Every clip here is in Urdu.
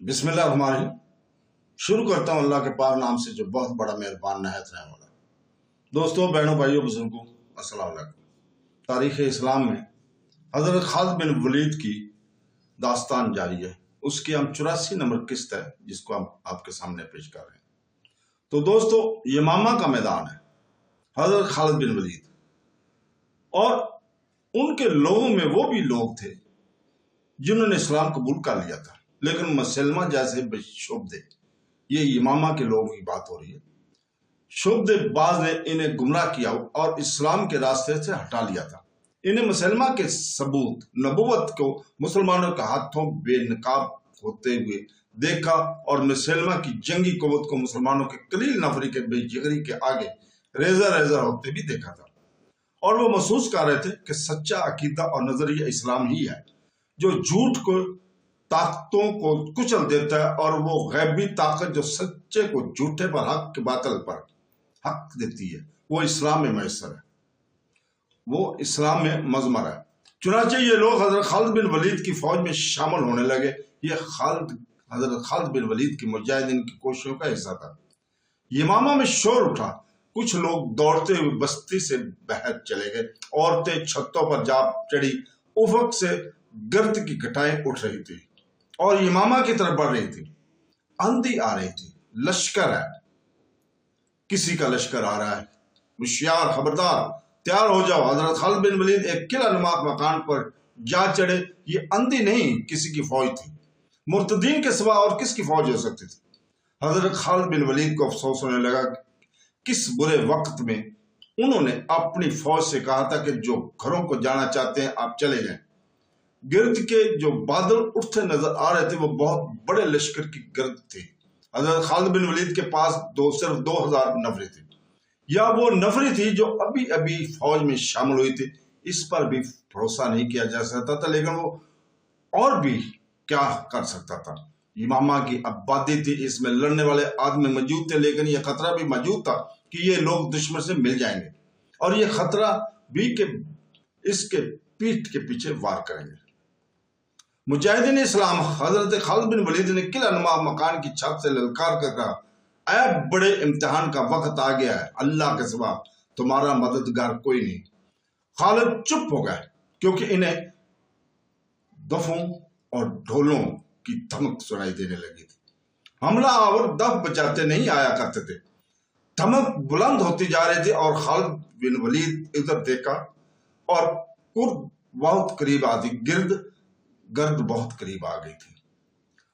بسم اللہ الرحمن الرحیم۔ شروع کرتا ہوں اللہ کے پاک نام سے جو بہت بڑا مہربان نہایت رحم والا۔ دوستوں، بہنوں، بھائیوں، بزرگوں، السلام علیکم۔ تاریخ اسلام میں حضرت خالد بن ولید کی داستان جاری ہے۔ اس کی ہم 84 نمبر قسط ہے جس کو ہم آپ کے سامنے پیش کر رہے ہیں۔ تو دوستوں، یمامہ کا میدان ہے، حضرت خالد بن ولید اور ان کے لوگوں میں وہ بھی لوگ تھے جنہوں نے اسلام قبول کر لیا تھا، لیکن مسلمہ جیسے شعبدے، یہ یمامہ کے لوگوں کی بات ہو رہی ہے، شعبدے باز نے انہیں گمراہ کیا اور اسلام کے راستے سے ہٹا لیا تھا۔ انہیں مسلمہ کے ثبوت نبوت کو مسلمانوں کے ہاتھوں بے نقاب ہوتے ہوئے دیکھا اور مسلمہ کی جنگی قوت کو مسلمانوں کے قلیل نفری کے بے جگری کے آگے ریزہ ریزہ ہوتے بھی دیکھا تھا، اور وہ محسوس کر رہے تھے کہ سچا عقیدہ اور نظریہ اسلام ہی ہے جو جھوٹ کو طاقتوں کو کچل دیتا ہے، اور وہ غیبی طاقت جو سچے کو جھوٹے پر حق کے باطل پر حق دیتی ہے، وہ اسلام میں میسر ہے، وہ اسلام میں مضمر ہے۔ چنانچہ یہ لوگ حضرت خالد بن ولید کی فوج میں شامل ہونے لگے۔ یہ حضرت خالد بن ولید کی مجاہدین کی کوششوں کا حصہ تھا۔ یمامہ میں شور اٹھا، کچھ لوگ دوڑتے ہوئے بستی سے باہر چلے گئے، عورتیں چھتوں پر جا چڑھی، افق سے گرد کی گھٹائیں اٹھ رہی تھی اور یمامہ کی طرف بڑھ رہی تھی۔ آندھی آ رہی تھی، لشکر ہے، کسی کا لشکر آ رہا ہے، ہوشیار، خبردار، تیار ہو جاؤ۔ حضرت خالد بن ولید ایک قلعہ نما مکان پر جا چڑھے۔ یہ آندھی نہیں، کسی کی فوج تھی۔ مرتدین کے سوا اور کس کی فوج ہو سکتی تھی؟ حضرت خالد بن ولید کو افسوس ہونے لگا کس برے وقت میں انہوں نے اپنی فوج سے کہا تھا کہ جو گھروں کو جانا چاہتے ہیں آپ چلے جائیں۔ گرد کے جو بادل اٹھتے نظر آ رہے تھے وہ بہت بڑے لشکر کی گرد تھی۔ حضرت خالد بن ولید کے پاس صرف 2000 نفری تھی، یا وہ نفری تھی جو ابھی ابھی فوج میں شامل ہوئی تھی۔ اس پر بھی بھروسہ نہیں کیا جا سکتا تھا، لیکن وہ اور بھی کیا کر سکتا تھا؟ یمامہ کی آبادی تھی، اس میں لڑنے والے آدمی موجود تھے، لیکن یہ خطرہ بھی موجود تھا کہ یہ لوگ دشمن سے مل جائیں گے، اور یہ خطرہ بھی کہ اس کے پیٹھ کے پیچھے وار کریں گے۔ مجاہدین اسلام حضرت خالد بن ولید نے قلعہ نما مکان کی چھت سے للکار کر کہا، اے بڑے امتحان کا وقت آ گیا ہے، اللہ کے سوا تمہارا مددگار کوئی نہیں۔ خالد چپ ہو گئے کیونکہ انہیں دفوں اور ڈھولوں کی دھمک سنائی دینے لگی تھی۔ حملہ آور دف بچاتے نہیں آیا کرتے تھے، دھمک بلند ہوتی جا رہی تھی، اور خالد بن ولید ادھر دیکھا اور کرد بہت قریب آتی، گرد بہت قریب آ گئی تھی،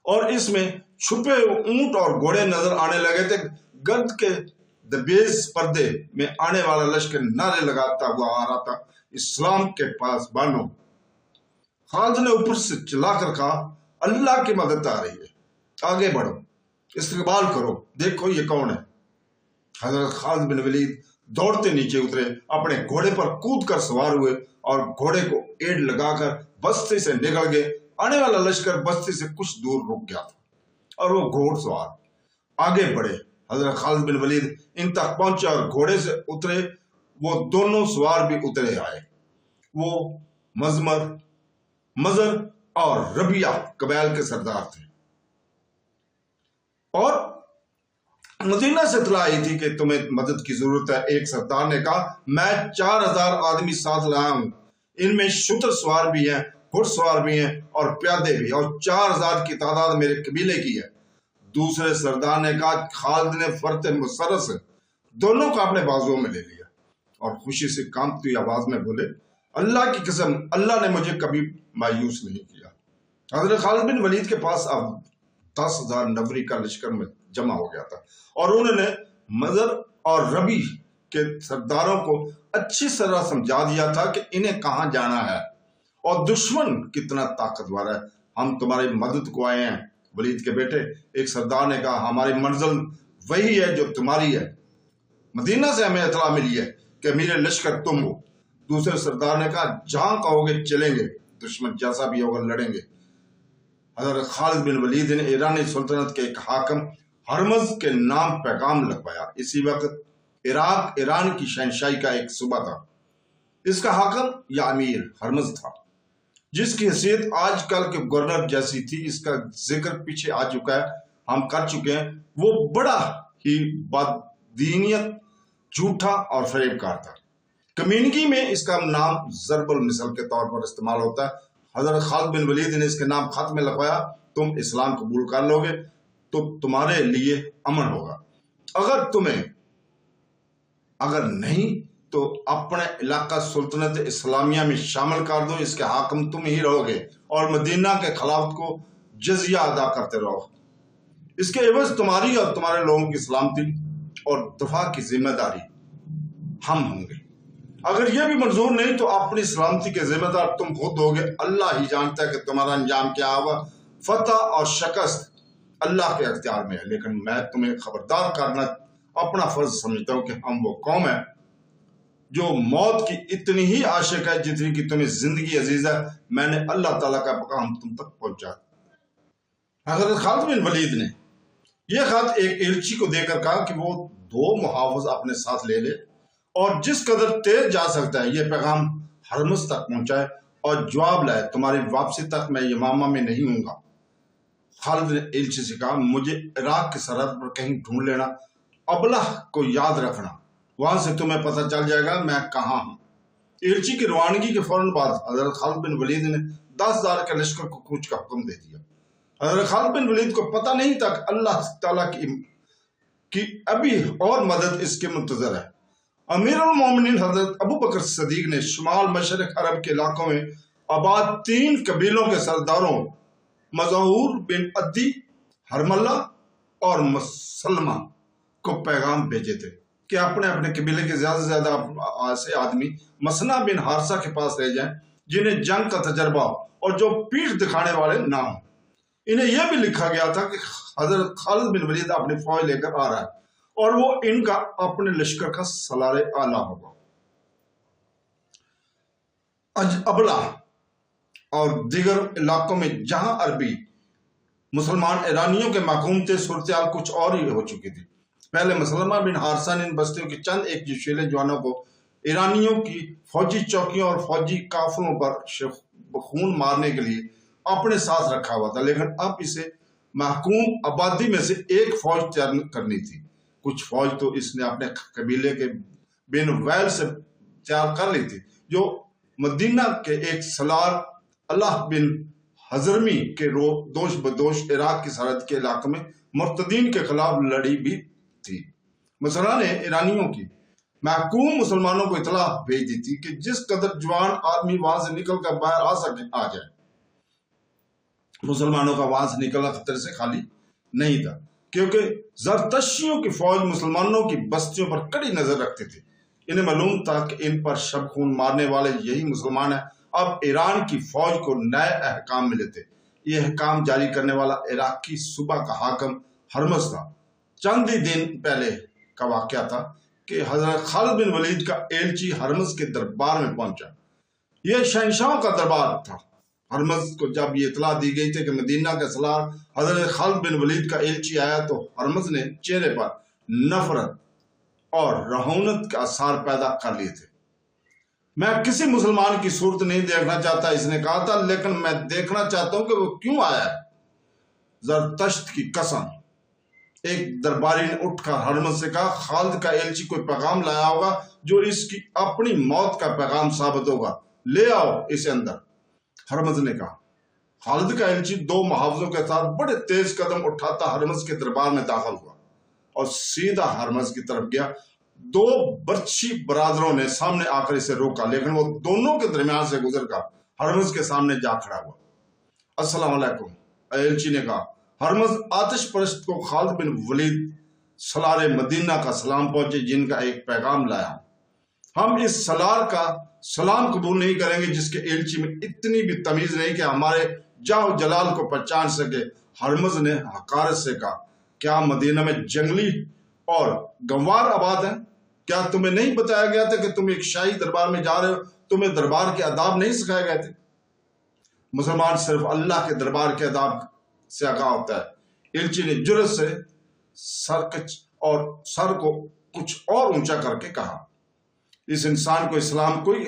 اور اس میں چھپے اونٹ اور گھوڑے نظر آنے لگے تھے۔ گرد کے دبیز پردے میں آنے والا لشکر نعرے لگاتا ہوا آ رہا تھا، اسلام کے پاس بانو۔ خالد نے اوپر سے چلا کر کہا، اللہ کی مدد آ رہی ہے، آگے بڑھو، استقبال کرو، دیکھو یہ کون ہے۔ حضرت خالد بن ولید دوڑتے نیچے اترے، اپنے گھوڑے پر کود کر سوار ہوئے اور گھوڑے کو ایڑ لگا کر بستی سے نکل گئے۔ آنے والا لشکر بستی سے کچھ دور رک گیا تھا اور وہ گھوڑ سوار آگے بڑھے۔ حضرت خالد بن ولید ان تک پہنچے اور گھوڑے سے اترے، وہ دونوں سوار بھی اترے آئے۔ وہ مزر اور ربیہ قبائل کے سردار تھے، اور مدینہ سے اطلاع آئی تھی کہ تمہیں مدد کی ضرورت ہے۔ ایک سردار نے کہا، میں 4000 آدمی ساتھ لایا ہوں، ان میں شتر سوار بھی ہیں، گھڑ سوار بھی ہیں اور پیادے بھی، اور 4000 کی تعداد میرے قبیلے کی ہے۔ دوسرے سردار نے کہا، خالد نے فرت مسرس دونوں کو اپنے بازوؤں میں لے لیا اور خوشی سے کانپتی آواز میں بولے، اللہ کی قسم، اللہ نے مجھے کبھی مایوس نہیں کیا۔ حضرت خالد بن ولید کے پاس اب 10,000 نفری کا لشکر میں جمع ہو گیا تھا، اور انہوں نے مزر اور ربی کے سرداروں کو اچھی طرح سمجھا دیا تھا کہ انہیں کہاں جانا ہے اور دشمن کتنا طاقتور ہے۔ ہم تمہاری مدد کو آئے ہیں، ولید کے بیٹے۔ ایک سردار نے کہا، ہماری منزل وہی ہے جو تمہاری ہے، مدینہ سے ہمیں اطلاع ملی ہے کہ امیر لشکر تم ہو۔ دوسرے سردار نے کہا، جہاں کہو گے چلیں گے، دشمن جیسا بھی ہوگا لڑیں گے۔ حضرت خالد بن ولید نے ایرانی سلطنت کے ایک حاکم ہرمز کے نام پیغام لگوایا۔ اسی وقت عراق ایران کی شہنشاہی کا ایک صوبہ تھا، اس کا حاکم یا امیر ہرمز تھا۔ جس کی حیثیت آج کل کے گورنر جیسی تھی، اس کا ذکر پیچھے آ چکا ہے، ہم کر چکے ہیں۔ وہ بڑا ہی بددینیت، جھوٹا اور فریب کار تھا۔ کمیونٹی میں اس کا نام ضرب المثل کے طور پر استعمال ہوتا ہے۔ حضرت خالد بن ولید نے اس کے نام خط میں لکھوایا، تم اسلام قبول کر لو گے تو تمہارے لیے امن ہوگا، اگر نہیں تو اپنے علاقہ سلطنت اسلامیہ میں شامل کر دو، اس کے حاکم تم ہی رہو گے اور مدینہ کے خلافت کو جزیہ ادا کرتے رہو، اس کے عوض تمہاری اور تمہارے لوگوں کی سلامتی اور دفاع کی ذمہ داری ہم ہوں گے۔ اگر یہ بھی منظور نہیں تو اپنی سلامتی کے ذمہ دار تم خود ہوگے، اللہ ہی جانتا ہے کہ تمہارا انجام کیا ہوگا، فتح اور شکست اللہ کے اختیار میں ہے، لیکن میں تمہیں خبردار کرنا اپنا فرض سمجھتا ہوں کہ ہم وہ قوم ہے جو موت کی اتنی ہی عاشق ہے جتنی کہ تمہیں زندگی عزیز ہے۔ میں نے اللہ تعالیٰ کا پیغام تم تک پہنچا۔ حضرت خالد بن ولید نے یہ خط ایک ایلچی کو دے کر کہا کہ وہ 2 محافظ اپنے ساتھ لے لے اور جس قدر تیز جا سکتا ہے یہ پیغام ہرمز تک پہنچائے اور جواب لائے، تمہاری واپسی تک میں یمامہ میں نہیں ہوں گا۔ خالد نے ایلچی سے کہا، مجھے عراق کی سرحد پر کہیں ڈھونڈ لینا، ابلہ کو یاد رکھنا، وہاں سے تمہیں پتہ چل جائے گا میں کہاں ہوں۔ ایلچی کی روانگی کے فوراً بعد حضرت خالد بن ولید نے 10,000 کے لشکر کو کوچ کا حکم دے دیا۔ حضرت خالد بن ولید کو پتہ نہیں تھا کہ اللہ تعالیٰ کی ابھی اور مدد اس کے منتظر ہے۔ امیر المومنین حضرت ابو بکر صدیق نے شمال مشرق عرب کے علاقوں میں آباد 3 قبیلوں کے سرداروں مظہور بن عدی، حرملہ اور مسلمہ کو پیغام بھیجے تھے کہ اپنے اپنے قبیلے کے زیادہ سے زیادہ ایسے آدمی مسنہ بن حارثہ کے پاس لے جائیں جنہیں جنگ کا تجربہ ہو اور جو پیٹھ دکھانے والے نہ ہوں۔ انہیں یہ بھی لکھا گیا تھا کہ حضرت خالد بن ولید اپنی فوج لے کر آ رہا ہے اور وہ ان کا اپنے لشکر کا سالار اعلیٰ ہوگا۔ ابلا اور دیگر علاقوں میں جہاں عربی مسلمان ایرانیوں کے محکوم تھے، صورتحال کچھ اور ہی ہو چکی تھی۔ پہلے مسلمہ بن حارثہ نے ان بستیوں کی چند ایک جوشیلے جوانوں کو ایرانیوں کی فوجی چوکیوں اور فوجی قافلوں پر خون مارنے کے لیے اپنے ساتھ رکھا ہوا تھا، لیکن اب اسے محکوم آبادی میں سے ایک فوج تیار کرنی تھی۔ کچھ فوج تو اس نے اپنے قبیلے کے بن ویل سے تیار کر لی تھی، جو مدینہ کے ایک سالار اللہ بن حضرمی کے دوش بدوش عراق کی سرحد کے علاقے میں مرتدین کے خلاف لڑی بھی تھی۔ مسلح نے ایرانیوں کی محکوم مسلمانوں کو اطلاع بھیج دی تھی کہ جس قدر جوان آدمی وہاں سے نکل کر باہر آ جائے۔ مسلمانوں کا وہاں سے نکلنا خطرے سے خالی نہیں تھا، کیونکہ زرتشتیوں کی فوج مسلمانوں کی بستیوں پر کڑی نظر رکھتی تھی۔ انہیں معلوم تھا کہ ان پر شب خون مارنے والے یہی مسلمان ہیں۔ اب ایران کی فوج کو نئے احکام ملے تھے۔ یہ احکام جاری کرنے والا عراق کی صوبہ کا حاکم ہرمز تھا۔ چند ہی دن پہلے کا واقعہ تھا کہ حضرت خالد بن ولید کا ایلچی ہرمز کے دربار میں پہنچا۔ یہ شہنشاہوں کا دربار تھا۔ ہرمز کو جب یہ اطلاع دی گئی تھی کہ مدینہ کا سالار حضرت خالد بن ولید کا ایلچی آیا تو ہرمز نے چہرے پر نفرت اور رہونت کے آثار پیدا کر لیے تھے۔ میں کسی مسلمان کی صورت نہیں دیکھنا چاہتا، اس نے کہا تھا، لیکن میں دیکھنا چاہتا ہوں کہ وہ کیوں آیا ہے۔ زرتشت کی قسم! ایک درباری نے اٹھ کر ہرمز سے کہا، خالد کا ایلچی کوئی پیغام لایا ہوگا جو اس کی اپنی موت کا پیغام ثابت ہوگا، لے آؤ اسے اندر۔ ہرمز نے کہا۔ خالد کا ایلچی 2 محافظوں کے ساتھ بڑے تیز قدم اٹھاتا ہرمز کے دربار میں داخل ہوا اور سیدھا ہرمز کی طرف گیا۔ 2 برچی برادروں نے سامنے آ کر اسے روکا، لیکن وہ دونوں کے درمیان سے گزر کر ہرمز کے سامنے جا کھڑا ہوا۔ السلام علیکم، ایلچی نے کہا۔ ہرمز آتش پرست کو خالد بن ولید سالار مدینہ کا سلام پہنچے، جن کا ایک پیغام لایا۔ ہم اس سالار کا سلام قبول نہیں کریں گے جس کے ایلچی میں اتنی بھی تمیز نہیں کہ ہمارے جاہ و جلال کو پہچان سکے۔ ہرمز نے حقارت سے کہا، کیا مدینہ میں جنگلی اور گنوار آباد ہیں؟ کیا تمہیں نہیں بتایا گیا تھا کہ تم ایک شاہی دربار میں جا رہے ہو؟ تمہیں دربار کے آداب نہیں سکھائے گئے تھے؟ مسلمان صرف اللہ کے دربار کے آداب سے آگاہ ہوتا ہے۔ ایلچی نے جرأت سے سر کو کچھ اور اونچا کر کے کہا، اس انسان کو اسلام کوئی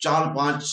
4-5